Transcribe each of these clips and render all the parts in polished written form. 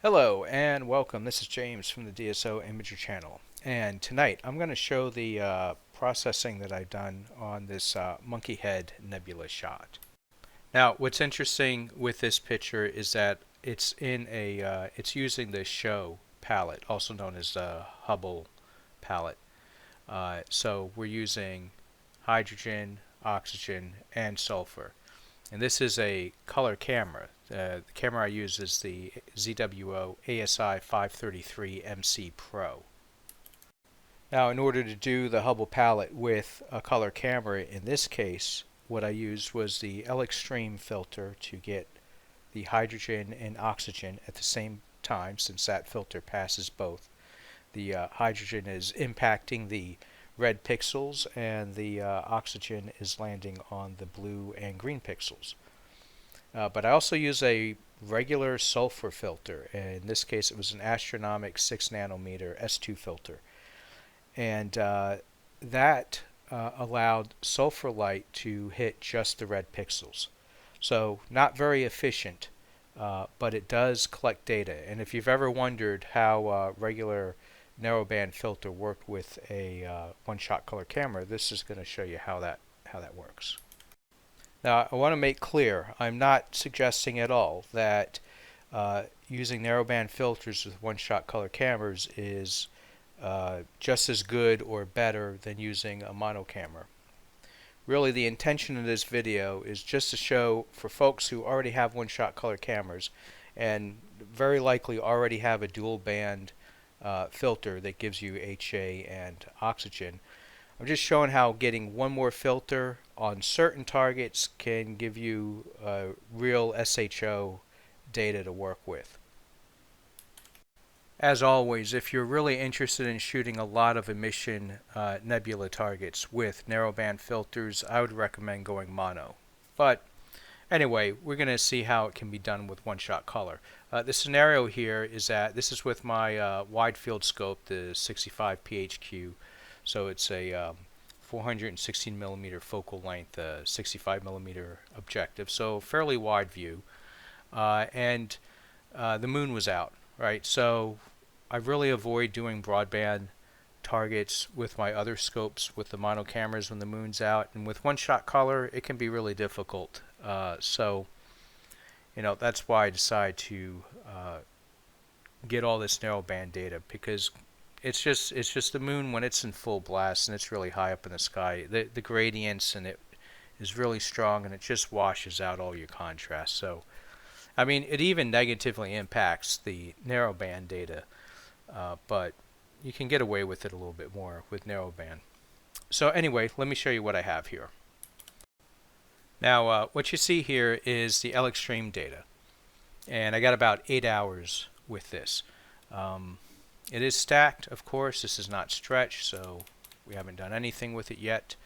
Hello and welcome. This is James from the DSO Imager channel, and tonight I'm going to show the processing that I've done on this monkey head nebula shot. Now, what's interesting with this picture is that it's using the SHO palette, also known as the Hubble palette. So we're using hydrogen, oxygen, and sulfur. And this is a color camera. The camera I use is the ZWO ASI533MC Pro. Now, in order to do the Hubble palette with a color camera, in this case, what I used was the L-Extreme filter to get the hydrogen and oxygen at the same time, since that filter passes both. The hydrogen is impacting the red pixels, and the oxygen is landing on the blue and green pixels. But I also use a regular sulfur filter. In this case, it was an Astronomiks 6 nanometer S2 filter. And that allowed sulfur light to hit just the red pixels. So not very efficient, but it does collect data. And if you've ever wondered how regular narrowband filter worked with a one-shot color camera, this is going to show you how that works. Now, I want to make clear, I'm not suggesting at all that using narrowband filters with one-shot color cameras is just as good or better than using a mono camera. Really, the intention of this video is just to show for folks who already have one-shot color cameras and very likely already have a dual band filter that gives you HA and oxygen. I'm just showing how getting one more filter on certain targets can give you real SHO data to work with. As always, if you're really interested in shooting a lot of emission nebula targets with narrowband filters, I would recommend going mono. But anyway, we're going to see how it can be done with one-shot color. The scenario here is that this is with my wide field scope, the 65 PHQ. So it's a 416 millimeter focal length, 65 millimeter objective. So fairly wide view. And the moon was out, right? So I really avoid doing broadband targets with my other scopes with the mono cameras when the moon's out. And with one-shot color, it can be really difficult. So, you know, that's why I decided to get all this narrowband data, because it's just the moon when it's in full blast and it's really high up in the sky. The gradients and it is really strong, and it just washes out all your contrast. So, I mean, it even negatively impacts the narrowband data, but you can get away with it a little bit more with narrowband. So anyway, let me show you what I have here. Now, what you see here is the L-Extreme data, and I got about 8 hours with this. It is stacked, of course. This is not stretched, so we haven't done anything with it yet.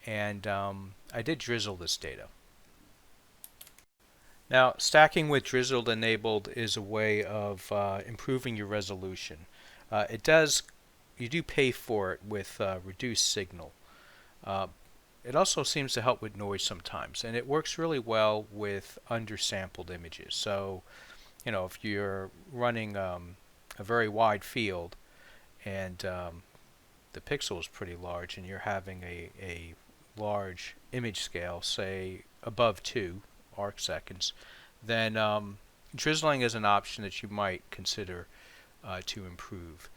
And I did drizzle this data. Now, stacking with drizzled enabled is a way of improving your resolution. You do pay for it with reduced signal. It also seems to help with noise sometimes, and it works really well with undersampled images. So, you know, if you're running a very wide field and the pixel is pretty large and you're having a large image scale, say above 2 arc seconds, then drizzling is an option that you might consider to improve.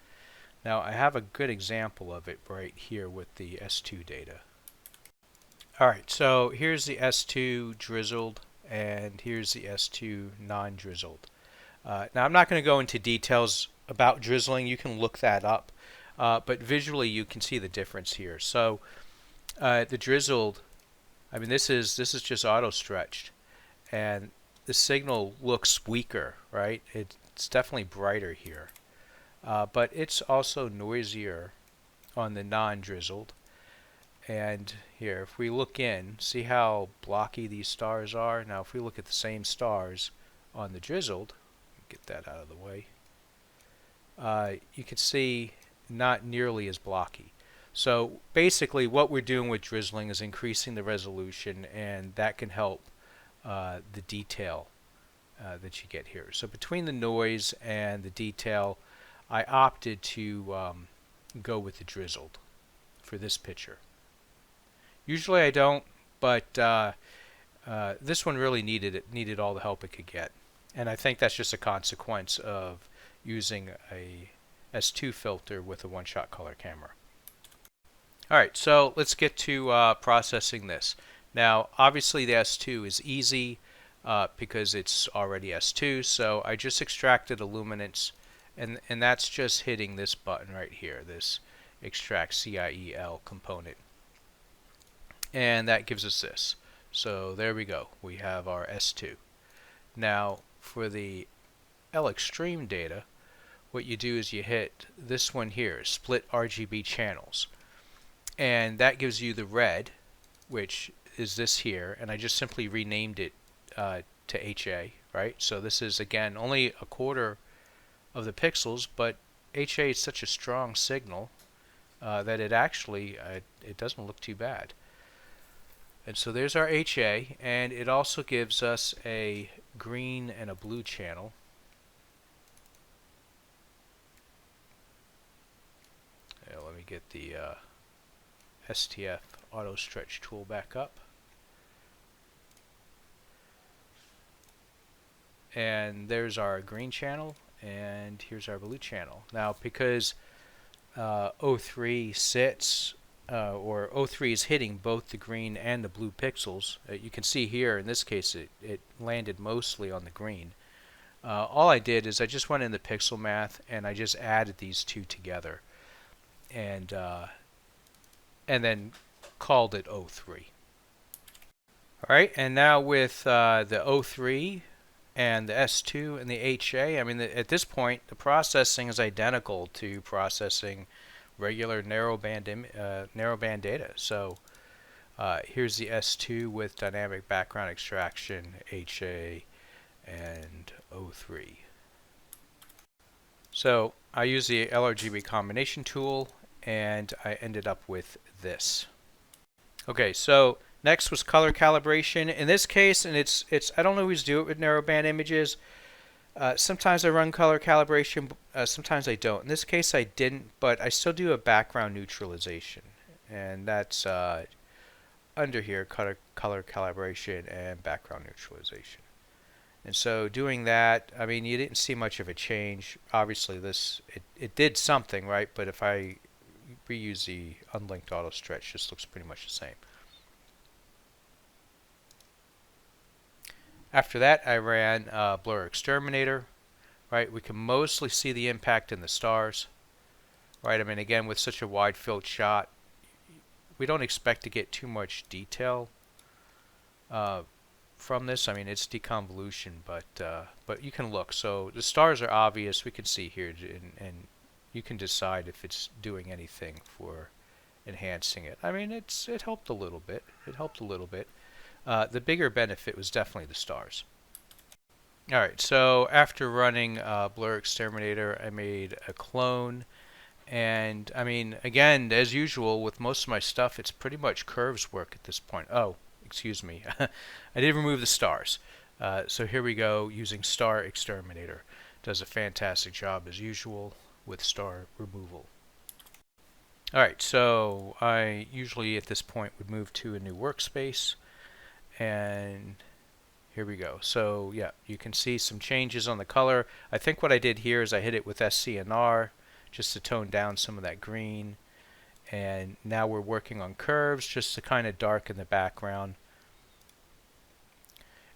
Now, I have a good example of it right here with the S2 data. Alright, so here's the S2 drizzled, and here's the S2 non-drizzled. Now, I'm not going to go into details about drizzling. You can look that up, but visually you can see the difference here. So the drizzled, I mean, this is just auto-stretched, and the signal looks weaker, right? It's definitely brighter here, but it's also noisier on the non-drizzled. And here, if we look in, see how blocky these stars are? Now, if we look at the same stars on the drizzled, get that out of the way, you can see not nearly as blocky. So basically what we're doing with drizzling is increasing the resolution, and that can help the detail that you get here. So between the noise and the detail, I opted to go with the drizzled for this picture. Usually I don't, but this one really needed all the help it could get. And I think that's just a consequence of using a S2 filter with a one-shot color camera. Alright, so let's get to processing this. Now, obviously the S2 is easy because it's already S2, so I just extracted a luminance, and that's just hitting this button right here, this extract CIEL component. And that gives us this. So there we go. We have our S2. Now, for the L extreme data, what you do is you hit this one here, split RGB channels. And that gives you the red, which is this here, and I just simply renamed it to HA, right? So this is, again, only a quarter of the pixels, but HA is such a strong signal that it actually, it doesn't look too bad. And so there's our HA, and it also gives us a green and a blue channel. Yeah, let me get the STF auto stretch tool back up. And there's our green channel, and here's our blue channel. Now, because O3 sits, or O3 is hitting both the green and the blue pixels, you can see here, in this case, it landed mostly on the green. All I did is I just went in the pixel math, and I just added these two together, and then called it O3. Alright, and now with the O3 and the S2 and the HA, I mean, at this point, the processing is identical to processing regular narrowband data. So here's the S2 with dynamic background extraction, HA, and O3. So I use the LRGB combination tool, and I ended up with this. Okay, so next was color calibration. In this case, and it's I don't always do it with narrowband images. Sometimes I run color calibration, sometimes I don't. In this case I didn't, but I still do a background neutralization. And that's under here, color calibration and background neutralization. And so doing that, I mean, you didn't see much of a change. Obviously it did something, right? But if I reuse the unlinked auto stretch, this looks pretty much the same. After that, I ran Blur Exterminator, right? We can mostly see the impact in the stars, right? I mean, again, with such a wide field shot, we don't expect to get too much detail from this. I mean, it's deconvolution, but you can look. So the stars are obvious. We can see here, and you can decide if it's doing anything for enhancing it. I mean, it helped a little bit. It helped a little bit. The bigger benefit was definitely the stars. Alright, so after running Blur Exterminator, I made a clone, and I mean, again, as usual with most of my stuff, it's pretty much curves work at this point. Oh, excuse me, I did remove the stars. So here we go, using Star Exterminator. Does a fantastic job as usual with star removal. Alright, so I usually at this point would move to a new workspace. And here we go. So yeah, you can see some changes on the color. I think what I did here is I hit it with SCNR just to tone down some of that green. And now we're working on curves just to kind of darken the background.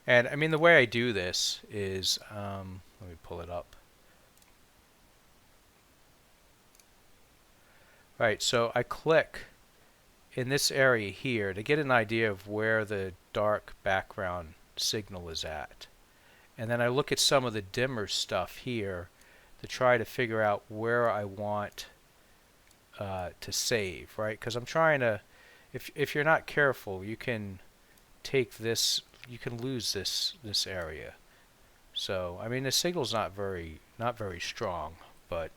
And I mean, the way I do this is, let me pull it up. Right, so I click in this area here to get an idea of where the dark background signal is at. And then I look at some of the dimmer stuff here to try to figure out where I want to save, right? Because I'm trying to, if you're not careful, you can take this, you can lose this area. So I mean, the signal's not very strong, but.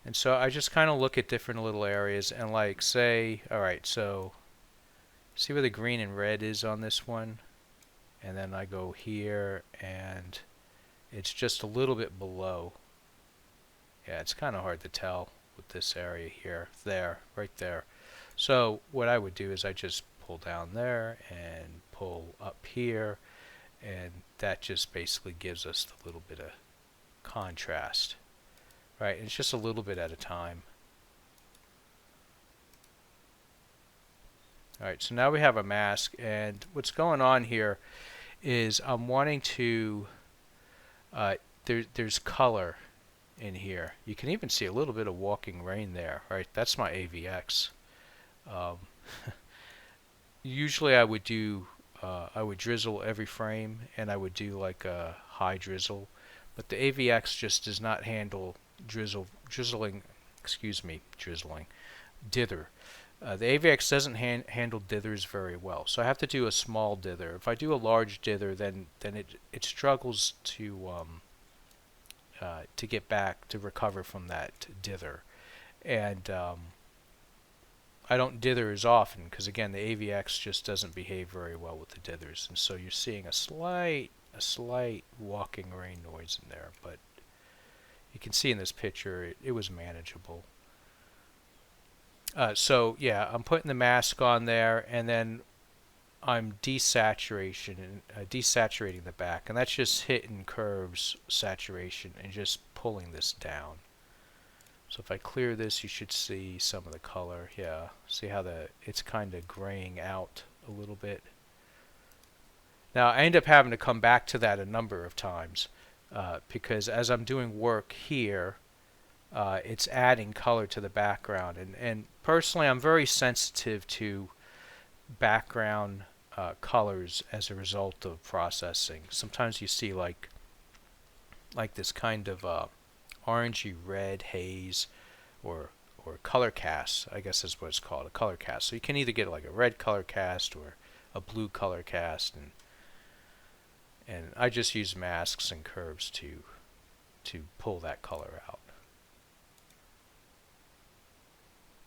And so I just kind of look at different little areas and like say, alright, so see where the green and red is on this one? and then I go here, and it's just a little bit below. Yeah, it's kind of hard to tell with this area here, there, right there. So what I would do is I just pull down there and pull up here, and that just basically gives us a little bit of contrast, right? And it's just a little bit at a time. Alright, so now we have a mask, and what's going on here is I'm wanting to, there's color in here. You can even see a little bit of walking rain there, right? That's my AVX. Usually I would do, I would drizzle every frame, and I would do like a high drizzle, but the AVX just does not handle drizzling, dither. The AVX doesn't handle dithers very well, so I have to do a small dither. If I do a large dither, then it struggles to get back, to recover from that dither. And I don't dither as often because, again, the AVX just doesn't behave very well with the dithers, and so you're seeing a slight walking rain noise in there, but you can see in this picture it was manageable. So yeah, I'm putting the mask on there, and then I'm desaturating the back, and that's just hitting curves saturation and just pulling this down. So if I clear this, you should see some of the color. Yeah, see how it's kind of graying out a little bit. Now I end up having to come back to that a number of times because as I'm doing work here, it's adding color to the background, and personally I'm very sensitive to background colors as a result of processing. Sometimes you see like this kind of orangey red haze or color cast, I guess is what it's called, a color cast. So you can either get like a red color cast or a blue color cast, and I just use masks and curves to pull that color out.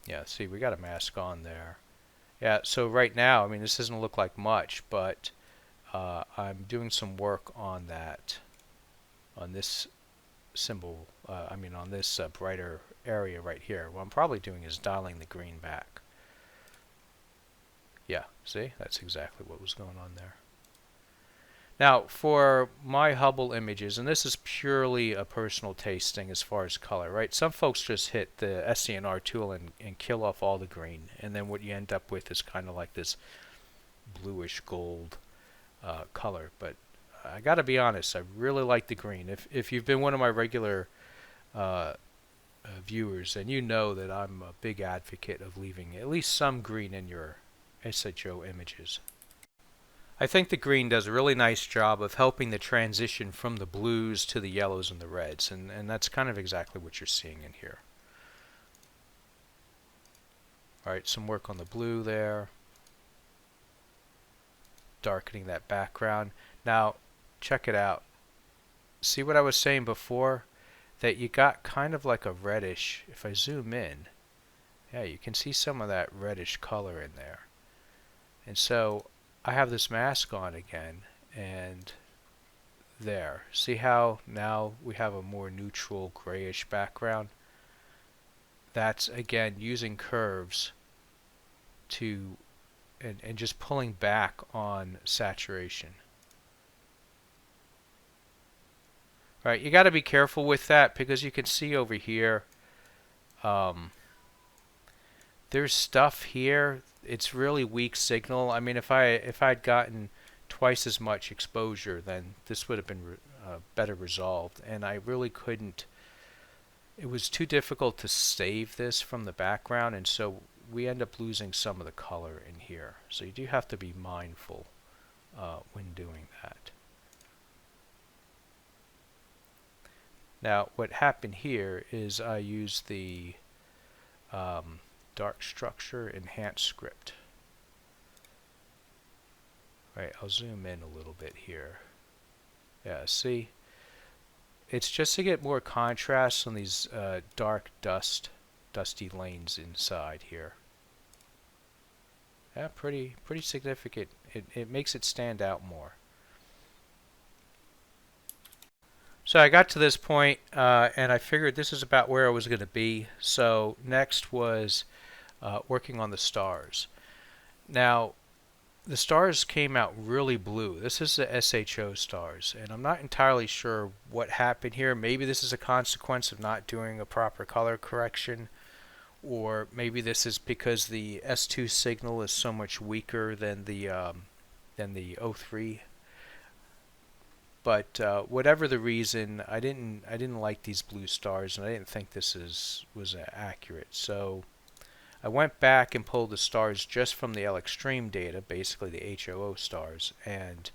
Yeah, see, we got a mask on there. Yeah, so right now, I mean, this doesn't look like much, but I'm doing some work on that, on this symbol, on this brighter area right here. What I'm probably doing is dialing the green back. Yeah, see, that's exactly what was going on there. Now, for my Hubble images, and this is purely a personal taste thing as far as color, right? Some folks just hit the SCNR tool and kill off all the green, and then what you end up with is kind of like this bluish gold color. But I got to be honest, I really like the green. If you've been one of my regular viewers, then you know that I'm a big advocate of leaving at least some green in your SHO images. I think the green does a really nice job of helping the transition from the blues to the yellows and the reds, and that's kind of exactly what you're seeing in here. Alright, some work on the blue there, darkening that background. Now, check it out. See what I was saying before? That you got kind of like a reddish, if I zoom in, yeah, you can see some of that reddish color in there. And so I have this mask on again, and there. See how now we have a more neutral grayish background? That's, again, using curves to, and just pulling back on saturation. Right, you got to be careful with that because you can see over here, there's stuff here. It's really weak signal. I mean, if I'd gotten twice as much exposure, then this would have been better resolved. And I really couldn't. It was too difficult to save this from the background, and so we end up losing some of the color in here. So you do have to be mindful when doing that. Now, what happened here is I used the dark structure enhance script. Right, I'll zoom in a little bit here. Yeah, see? It's just to get more contrast on these dark dusty lanes inside here. Yeah, pretty significant. It makes it stand out more. So I got to this point, and I figured this is about where I was going to be. So next was working on the stars. Now, the stars came out really blue. This is the SHO stars, and I'm not entirely sure what happened here. Maybe this is a consequence of not doing a proper color correction, or maybe this is because the S2 signal is so much weaker than the O3. But whatever the reason, I didn't like these blue stars, and I didn't think was accurate. So I went back and pulled the stars just from the L-Extreme data, basically the HOO stars, and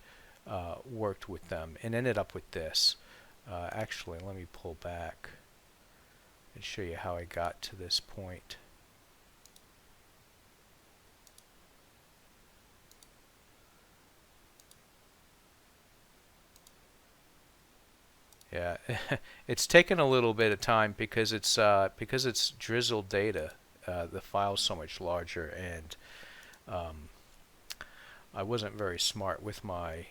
worked with them, and ended up with this. Actually, let me pull back and show you how I got to this point. Yeah, it's taken a little bit of time because it's drizzled data. The file's so much larger, and I wasn't very smart with my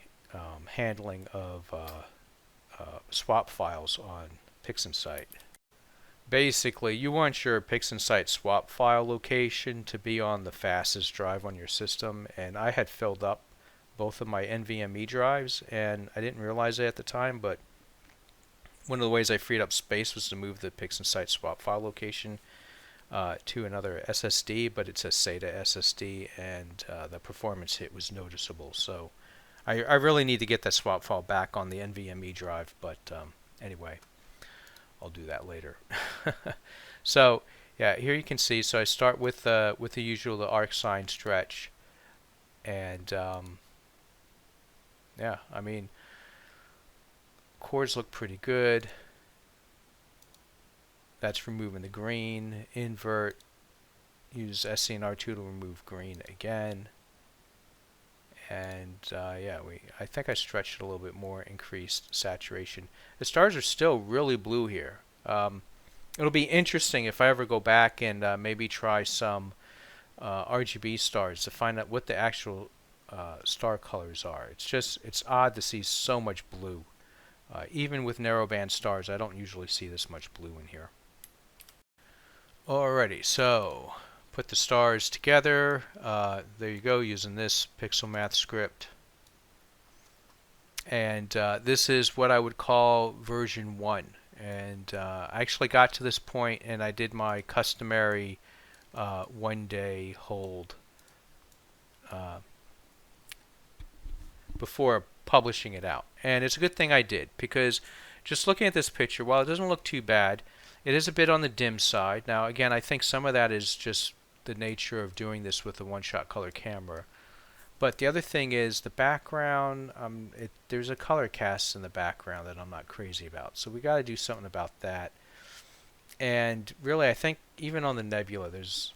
handling of swap files on PixInsight. Basically, you want your PixInsight swap file location to be on the fastest drive on your system, and I had filled up both of my NVMe drives, and I didn't realize it at the time, but one of the ways I freed up space was to move the PixInsight swap file location to another SSD, but it's a SATA SSD, and the performance hit was noticeable. So I really need to get that swap file back on the NVMe drive, but anyway, I'll do that later. So yeah, here you can see. So I start with the usual the arc sine stretch, and yeah, I mean, chords look pretty good. That's removing the green. Invert. Use SCNR2 to remove green again. And yeah, I think I stretched it a little bit more, increased saturation. The stars are still really blue here. It'll be interesting if I ever go back and maybe try some RGB stars to find out what the actual star colors are. It's odd to see so much blue. Even with narrowband stars, I don't usually see this much blue in here. Alrighty, so put the stars together. There you go, using this pixel math script. And this is what I would call version 1. And I actually got to this point and I did my customary one-day hold before publishing it out. And it's a good thing I did, because just looking at this picture, while it doesn't look too bad, it is a bit on the dim side. Now again, I think some of that is just the nature of doing this with a one-shot color camera. But the other thing is the background, there's a color cast in the background that I'm not crazy about. So we got to do something about that. And really, I think even on the Nebula,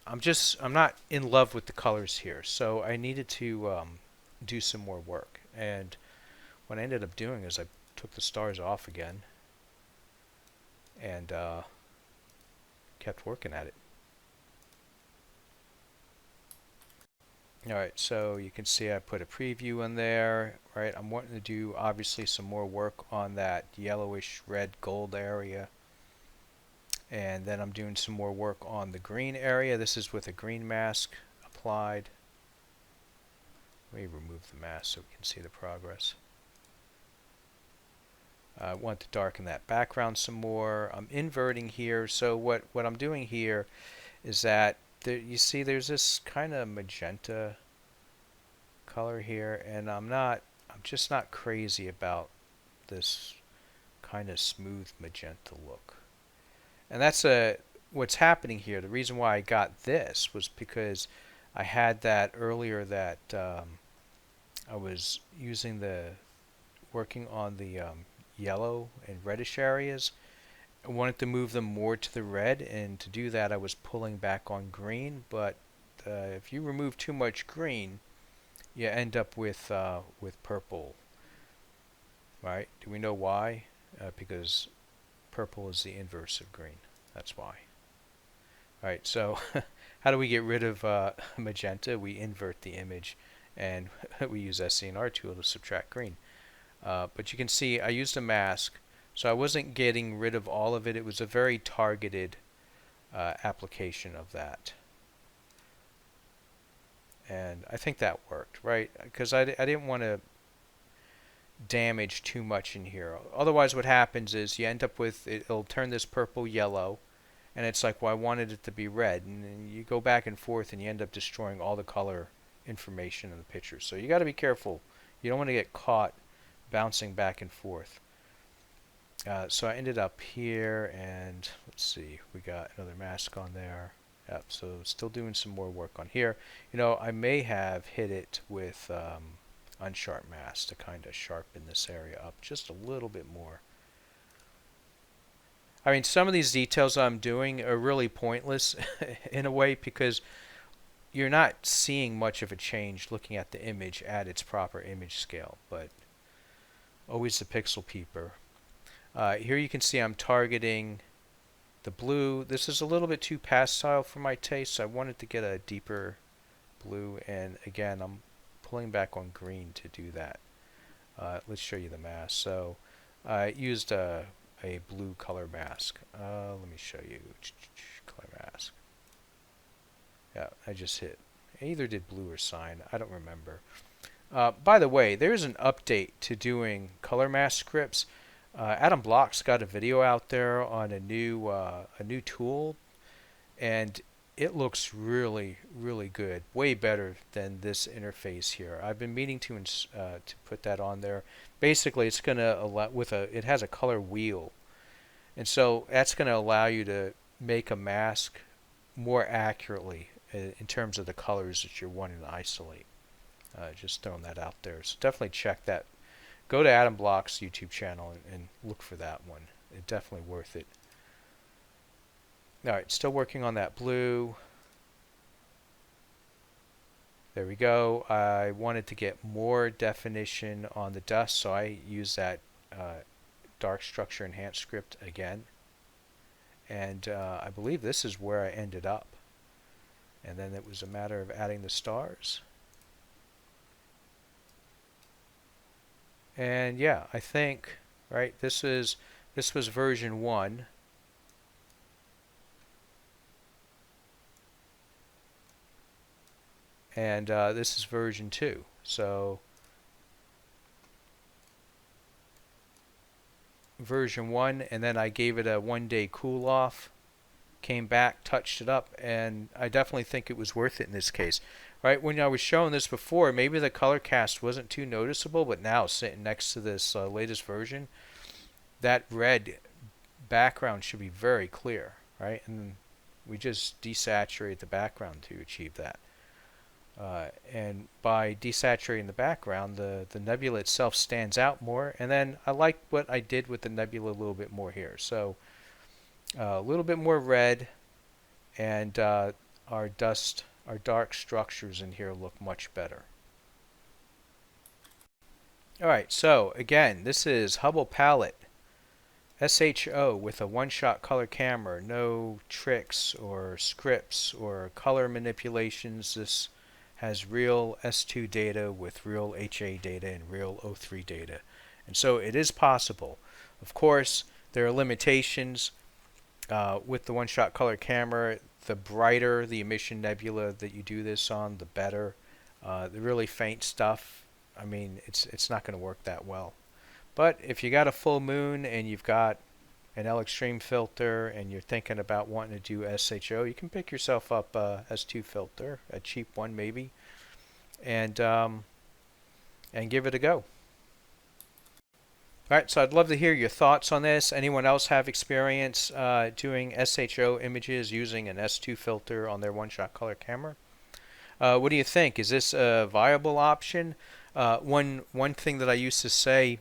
I'm not in love with the colors here. So I needed to do some more work. And what I ended up doing is I took the stars off again and kept working at it. Alright, so you can see I put a preview in there, right? I'm wanting to do obviously some more work on that yellowish red gold area. And then I'm doing some more work on the green area. This is with a green mask applied. Let me remove the mask so we can see the progress. I want to darken that background some more. I'm inverting here. So what I'm doing here is that you see there's this kind of magenta color here, and I'm just not crazy about this kind of smooth magenta look. And that's what's happening here. The reason why I got this was because I had that earlier that I was working on the yellow and reddish areas. I wanted to move them more to the red, and to do that I was pulling back on green, but if you remove too much green, you end up with purple. Right? Do we know why? Because purple is the inverse of green. That's why. Alright, so how do we get rid of magenta? We invert the image, and we use SCNR tool to subtract green. But you can see I used a mask So I wasn't getting rid of all of it. It was a very targeted application of that. And I think that worked, right? Because I didn't want to damage too much in here. Otherwise what happens is you end up with, it'll turn this purple yellow, and it's like, well, I wanted it to be red. And then you go back and forth and you end up destroying all the color information in the picture. So you got to be careful. You don't want to get caught bouncing back and forth. So I ended up here, and let's see, we got another mask on there. Yep, so still doing some more work on here. You know, I may have hit it with unsharp mask to kind of sharpen this area up just a little bit more. I mean, some of these details I'm doing are really pointless in a way, because you're not seeing much of a change looking at the image at its proper image scale, but always the pixel peeper. Here you can see I'm targeting the blue. This is a little bit too pastel for my taste, so I wanted to get a deeper blue, and again I'm pulling back on green to do that. Let's show you the mask. So I used a blue color mask. Let me show you color mask. Yeah, I just hit. I either did blue or cyan. I don't remember. By the way, there's an update to doing color mask scripts. Adam Block's got a video out there on a new tool, and it looks really, really good. Way better than this interface here. I've been meaning to put that on there. Basically, it's gonna allow it has a color wheel, and so that's gonna allow you to make a mask more accurately in terms of the colors that you're wanting to isolate. Just throwing that out there. So definitely check that. Go to Adam Block's YouTube channel and look for that one. It's definitely worth it. Alright, still working on that blue. There we go. I wanted to get more definition on the dust, so I used that dark structure enhance script again. And I believe this is where I ended up. And then it was a matter of adding the stars. And yeah, I think, right, this was version 1. And this is version 2. So version 1, and then I gave it a 1-day cool off, came back, touched it up, and I definitely think it was worth it in this case. Right, when I was showing this before, maybe the color cast wasn't too noticeable, but now sitting next to this latest version, that red background should be very clear, right? And we just desaturate the background to achieve that. And by desaturating the background, the nebula itself stands out more. And then I like what I did with the nebula a little bit more here. So a little bit more red, and our dark structures in here look much better. Alright, so again, this is Hubble palette SHO with a one-shot color camera. No tricks or scripts or color manipulations. This has real S2 data with real HA data and real O3 data. And so it is possible. Of course, there are limitations with the one-shot color camera. The brighter the emission nebula that you do this on, the better. The really faint stuff, I mean, it's not going to work that well. But if you got a full moon and you've got an L extreme filter and you're thinking about wanting to do SHO, you can pick yourself up a S2 filter, a cheap one maybe, and give it a go. Alright, so I'd love to hear your thoughts on this. Anyone else have experience doing SHO images using an S2 filter on their one-shot color camera? What do you think? Is this a viable option? One thing that I used to say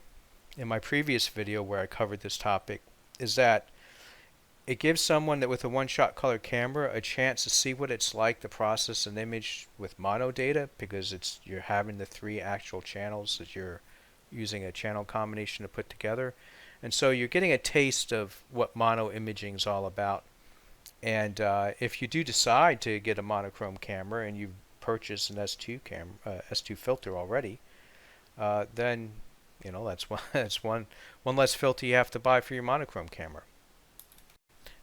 in my previous video where I covered this topic is that it gives someone that with a one-shot color camera a chance to see what it's like to process an image with mono data, because you're having the 3 actual channels that you're using a channel combination to put together. And so you're getting a taste of what mono imaging is all about. And if you do decide to get a monochrome camera and you've purchased an S2 filter already, then You know, that's one one less filter you have to buy for your monochrome camera.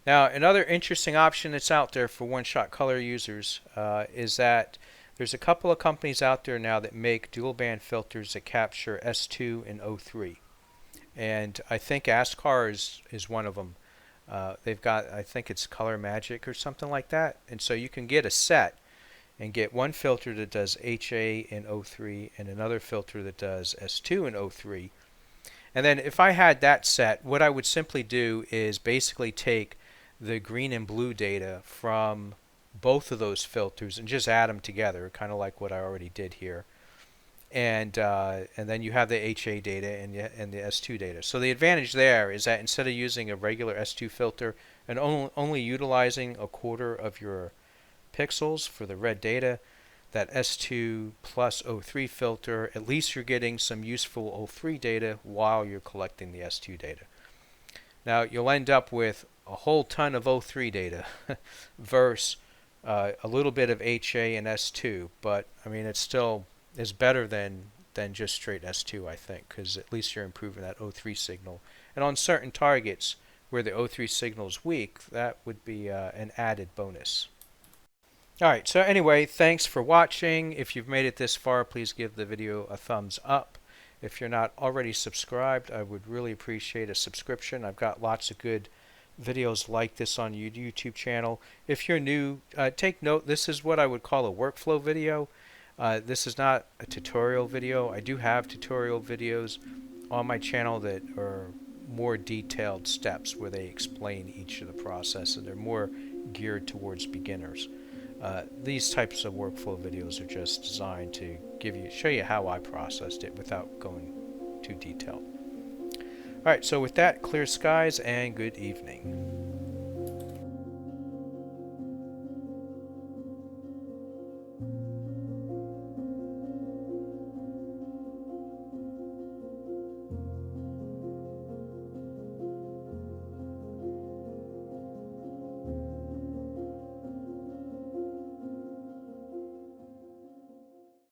Now, another interesting option that's out there for one-shot color users is that there's a couple of companies out there now that make dual band filters that capture S2 and O3. And I think ASCAR is one of them. They've got, I think it's Color Magic or something like that. And so you can get a set and get one filter that does HA and O3 and another filter that does S2 and O3. And then if I had that set, what I would simply do is basically take the green and blue data from both of those filters and just add them together, kind of like what I already did here. And then you have the HA data and the S2 data. So the advantage there is that instead of using a regular S2 filter and only utilizing a quarter of your pixels for the red data, that S2 plus O3 filter, at least you're getting some useful O3 data while you're collecting the S2 data. Now you'll end up with a whole ton of O3 data versus a little bit of HA and S2, but I mean it still is better than just straight S2, I think, because at least you're improving that O3 signal. And on certain targets where the O3 signal is weak, that would be an added bonus. Alright, so anyway, thanks for watching. If you've made it this far, please give the video a thumbs up. If you're not already subscribed, I would really appreciate a subscription. I've got lots of good videos like this on YouTube channel. If you're new, take note, this is what I would call a workflow video. This is not a tutorial video. I do have tutorial videos on my channel that are more detailed steps where they explain each of the process, and they're more geared towards beginners. These types of workflow videos are just designed to show you how I processed it without going too detailed. Alright, so with that, clear skies and good evening.